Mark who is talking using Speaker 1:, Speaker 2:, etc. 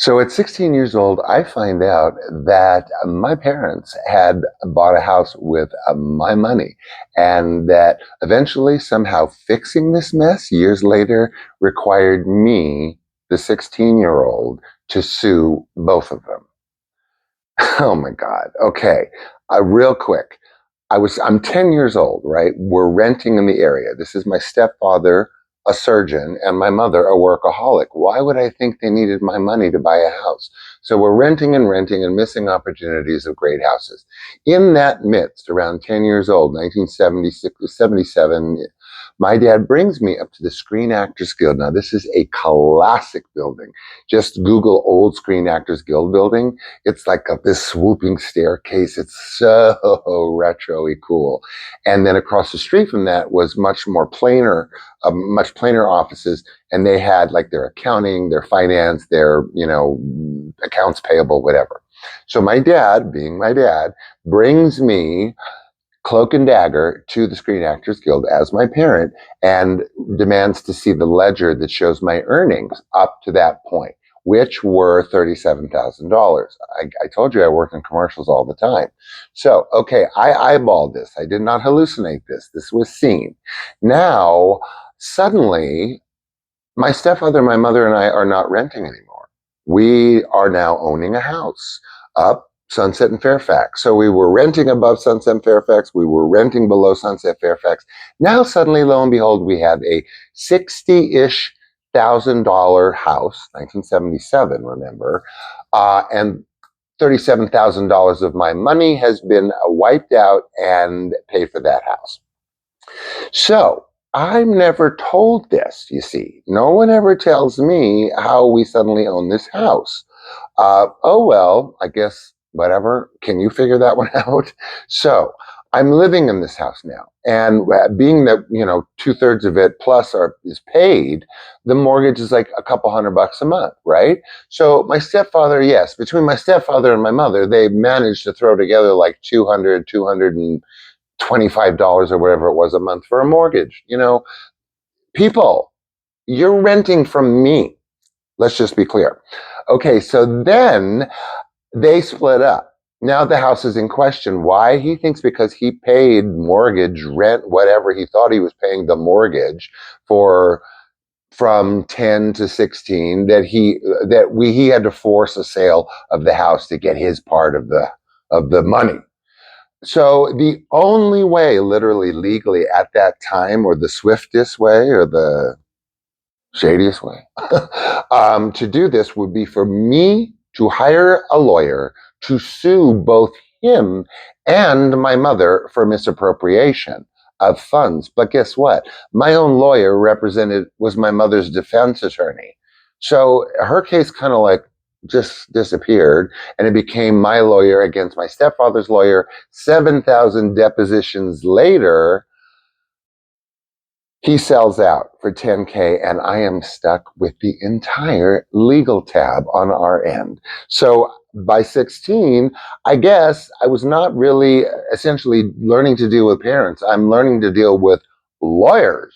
Speaker 1: So at 16 years old, I find out that my parents had bought a house with my money, and that eventually, somehow, fixing this mess years later required me, the 16-year-old, to sue both of them. Oh my God. Okay. Real quick. I'm 10 years old, right? We're renting in the area. This is my stepfather, a surgeon, and my mother, a workaholic. Why would I think they needed my money to buy a house? So we're renting and missing opportunities of great houses. In that midst, around 10 years old, 1976, 77, my dad brings me up to the Screen Actors Guild. Now, this is a classic building. Just Google Old Screen Actors Guild building. It's like this swooping staircase. It's so retro-y cool. And then across the street from that was much plainer offices. And they had like their accounting, their finance, their, accounts payable, whatever. So my dad, being my dad, brings me cloak and dagger to the Screen Actors Guild as my parent and demands to see the ledger that shows my earnings up to that point, which were $37,000. I told you I worked in commercials all the time. So, okay, I eyeballed this. I did not hallucinate this. This was seen. Now, suddenly, my stepfather, my mother, and I are not renting anymore. We are now owning a house up Sunset and Fairfax. So we were renting above Sunset and Fairfax. We were renting below Sunset Fairfax. Now, suddenly, lo and behold, we have a 60-ish $1,000 house, 1977, remember, and $37,000 of my money has been wiped out and paid for that house. So I'm never told this, you see. No one ever tells me how we suddenly own this house. Oh, well, I guess whatever. Can you figure that one out? So I'm living in this house now. And being that, 2/3 of it plus is paid, the mortgage is like a couple $100 a month, right? So my stepfather, yes, between my stepfather and my mother, they managed to throw together like $225 or whatever it was a month for a mortgage. People, you're renting from me. Let's just be clear. Okay, so then they split up. Now the house is in question. Why? He thinks because he paid mortgage, rent, whatever he thought he was paying the mortgage for from 10 to 16 he had to force a sale of the house to get his part of the money. So the only way, literally legally at that time, or the swiftest way, or the shadiest way, to do this would be for me to hire a lawyer to sue both him and my mother for misappropriation of funds. But guess what? My own lawyer was my mother's defense attorney. So her case kind of like just disappeared, and it became my lawyer against my stepfather's lawyer. 7,000 depositions later, he sells out for 10K, and I am stuck with the entire legal tab on our end. So by 16, I guess I was not really essentially learning to deal with parents. I'm learning to deal with lawyers.